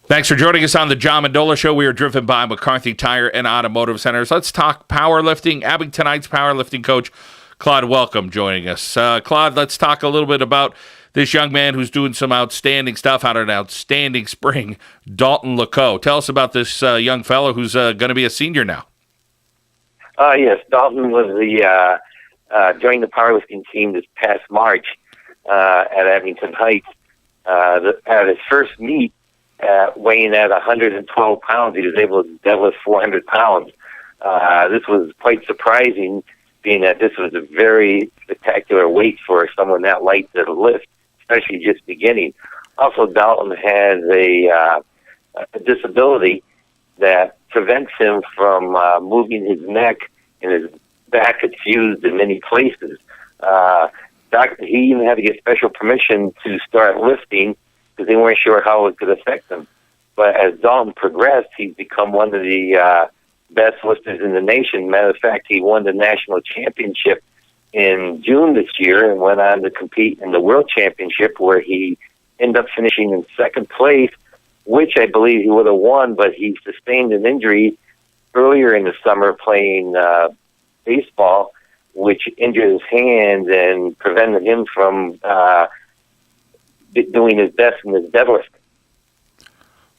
Thanks for joining us on the John Mendola Show. We are driven by McCarthy Tire and Automotive Centers. Let's talk powerlifting. Abingtonite's powerlifting coach, Claude, welcome joining us. Claude, let's talk a little bit about this young man who's doing some outstanding stuff, had an outstanding spring, Dalton LACOE. Tell us about this young fellow who's going to be a senior now. Yes, Dalton was joined the powerlifting team this past March at Abington Heights. At his first meet, weighing at 112 pounds, he was able to deadlift 400 pounds. This was quite surprising, being that this was a very spectacular weight for someone that light to lift, especially just beginning. Also, Dalton has a disability that prevents him from moving his neck, and his back is fused in many places. He even had to get special permission to start lifting because they weren't sure how it could affect him. But as Dalton progressed, he's become one of the best lifters in the nation. Matter of fact, he won the national championship in June this year and went on to compete in the world championship, where he ended up finishing in second place, which I believe he would have won, but he sustained an injury earlier in the summer playing baseball, which injured his hand and prevented him from doing his best in his deadlift.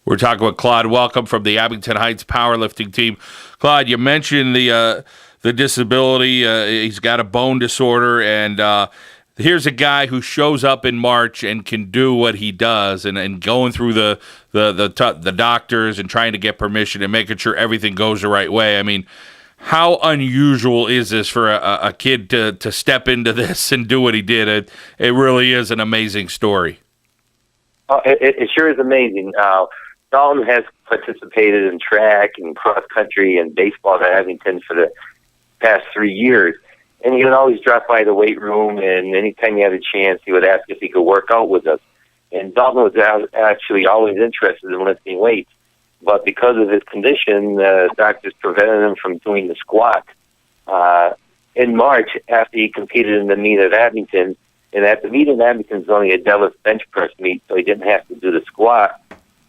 We're talking with Claude. Welcome from the Abington Heights powerlifting team. Claude, you mentioned the disability. He's got a bone disorder, and here's a guy who shows up in March and can do what he does, and going through the doctors and trying to get permission and making sure everything goes the right way. I mean, how unusual is this for a kid to step into this and do what he did? It really is an amazing story. It sure is amazing. Dalton has participated in track and cross country and baseball at Abington for the past 3 years. And he would always drop by the weight room, and anytime he had a chance, he would ask if he could work out with us. And Dalton was actually always interested in lifting weights. But because of his condition, the doctors prevented him from doing the squat. In March, after he competed in the meet at Abington, and at the meet in Abington is only a deadlift bench press meet, so he didn't have to do the squat.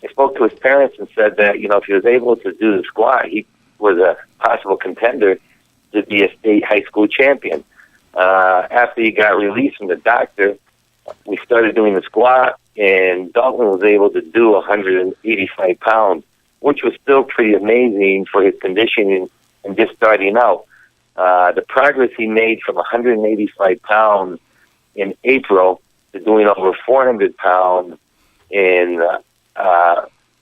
I spoke to his parents and said that, if he was able to do the squat, he was a possible contender to be a state high school champion. After he got released from the doctor, we started doing the squat, and Dalton was able to do 185 pounds, which was still pretty amazing for his conditioning and just starting out. The progress he made from 185 pounds in April to doing over 400 pounds in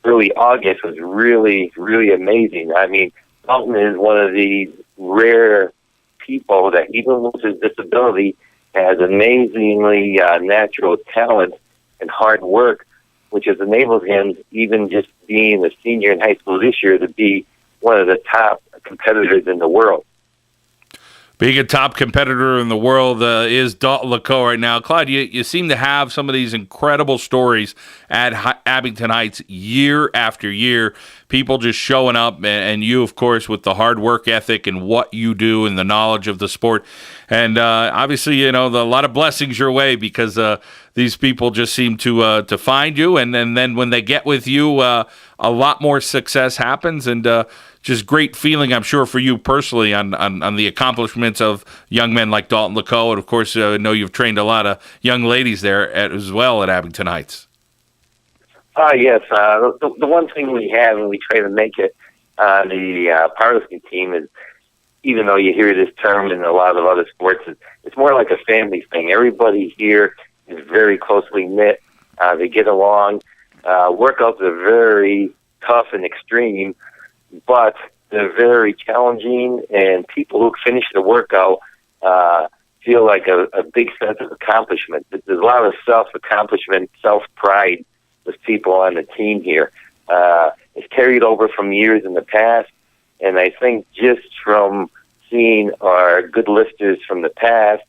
early August was really, really amazing. I mean, Dalton is one of the rare people that, even with his disability, has amazingly natural talent and hard work, which has enabled him, even just being a senior in high school this year, to be one of the top competitors in the world. Being a top competitor in the world is Dalton LACOE right now. Claude, you seem to have some of these incredible stories at Abington Heights year after year. People just showing up, and you, of course, with the hard work ethic and what you do and the knowledge of the sport. And obviously, a lot of blessings your way, because these people just seem to find you. And then when they get with you, a lot more success happens. And just great feeling, I'm sure, for you personally on the accomplishments of young men like Dalton LACOE. And, of course, I know you've trained a lot of young ladies there as well at Abington Heights. Yes. The one thing we have, and we try to make it on the powerlifting team, is, even though you hear this term in a lot of other sports, it's more like a family thing. Everybody here is very closely knit. They get along. Workouts are very tough and extreme, but they're very challenging, and people who finish the workout feel like a big sense of accomplishment. There's a lot of self-accomplishment, self-pride with people on the team here. It's carried over from years in the past, and I think just from seeing our good lifters from the past,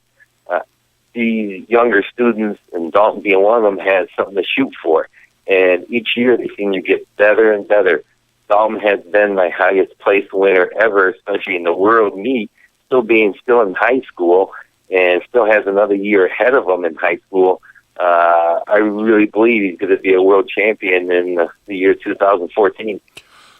these younger students, and Dalton being one of them, has something to shoot for. And each year they seem to get better and better. Dalton has been my highest place winner ever, especially in the world meet, still in high school, and still has another year ahead of him in high school. I really believe he's going to be a world champion in the year 2014.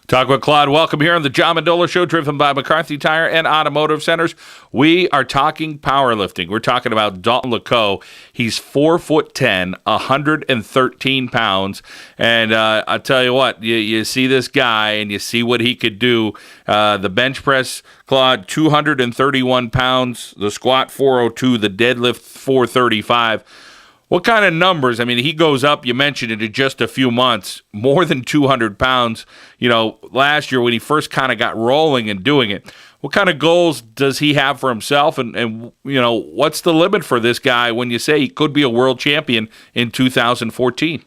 Talk with Claude. Welcome here on the John Mendola Show, driven by McCarthy Tire and Automotive Centers. We are talking powerlifting. We're talking about Dalton LACOE. He's 4'10", 113 pounds. And I'll tell you what, you see this guy and you see what he could do. The bench press, Claude, 231 pounds. The squat, 402. The deadlift, 435. What kind of numbers? I mean, he goes up, you mentioned it, in just a few months, more than 200 pounds. You know, last year when he first kind of got rolling and doing it, what kind of goals does he have for himself? And you know, what's the limit for this guy when you say he could be a world champion in 2014?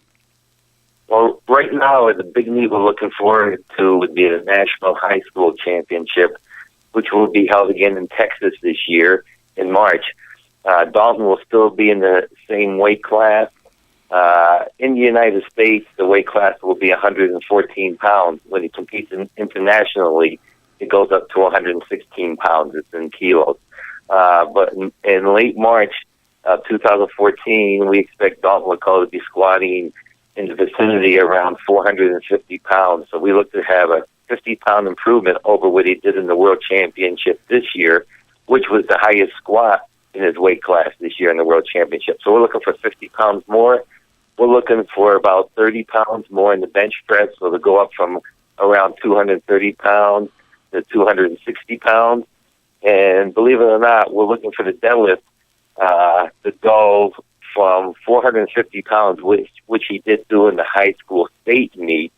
Well, right now, the big meet we're looking forward to would be the National High School Championship, which will be held again in Texas this year in March. Dalton will still be in the same weight class. In the United States, the weight class will be 114 pounds. When he competes internationally, it goes up to 116 pounds. It's in kilos. But in late March 2014, we expect Dalton LACOE to be squatting in the vicinity around 450 pounds. So we look to have a 50-pound improvement over what he did in the World Championship this year, which was the highest squat in his weight class this year in the World Championship. So we're looking for 50 pounds more. We're looking for about 30 pounds more in the bench press, so to go up from around 230 pounds to 260 pounds. And believe it or not, we're looking for the deadlift to go from 450 pounds, which he did do in the high school state meet.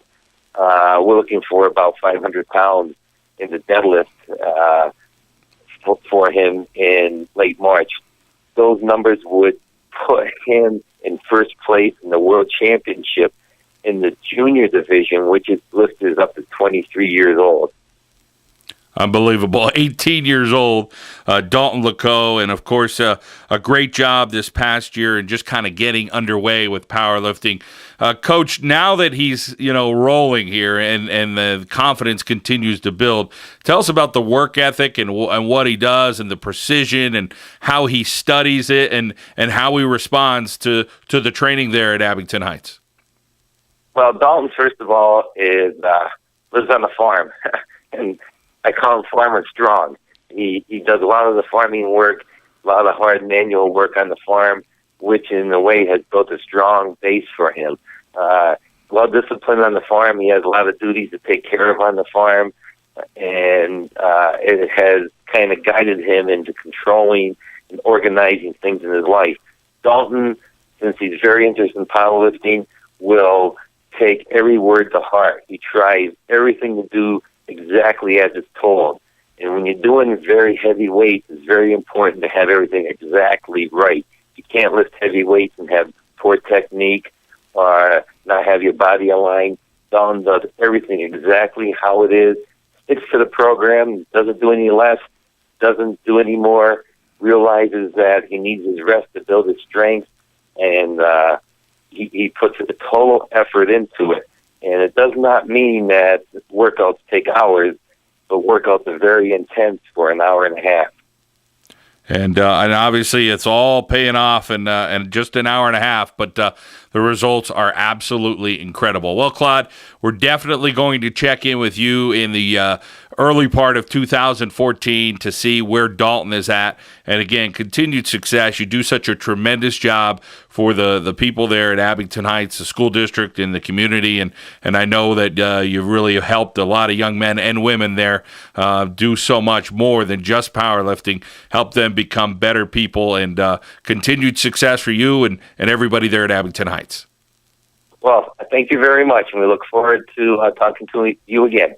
We're looking for about 500 pounds in the deadlift for him in late March. Those numbers would put him in first place in the World Championship in the junior division, which is listed up to 23 years old. Unbelievable. 18 years old, Dalton LACOE, and of course a great job this past year and just kind of getting underway with powerlifting. Coach, now that he's rolling here and the confidence continues to build, tell us about the work ethic and what he does and the precision and how he studies it and how he responds to the training there at Abington Heights. Well, Dalton, first of all, lives on the farm, and I call him Farmer Strong. He does a lot of the farming work, a lot of hard manual work on the farm, which in a way has built a strong base for him. Well disciplined on the farm. He has a lot of duties to take care of on the farm, and it has kind of guided him into controlling and organizing things in his life. Dalton, since he's very interested in powerlifting, will take every word to heart. He tries everything to do exactly as it's told. And when you're doing very heavy weights, it's very important to have everything exactly right. You can't lift heavy weights and have poor technique or not have your body aligned. Dalton does everything exactly how it is, sticks to the program, doesn't do any less, doesn't do any more, realizes that he needs his rest to build his strength, and he puts a total effort into it. And it does not mean that workouts take hours, but workouts are very intense for an hour and a half. And obviously it's all paying off in just an hour and a half, but the results are absolutely incredible. Well, Claude, we're definitely going to check in with you in the early part of 2014 to see where Dalton is at. And again, continued success. You do such a tremendous job for the people there at Abington Heights, the school district, and the community. And I know that you've really helped a lot of young men and women there do so much more than just powerlifting, help them become better people, and continued success for you and everybody there at Abington Heights. Well, thank you very much, and we look forward to talking to you again.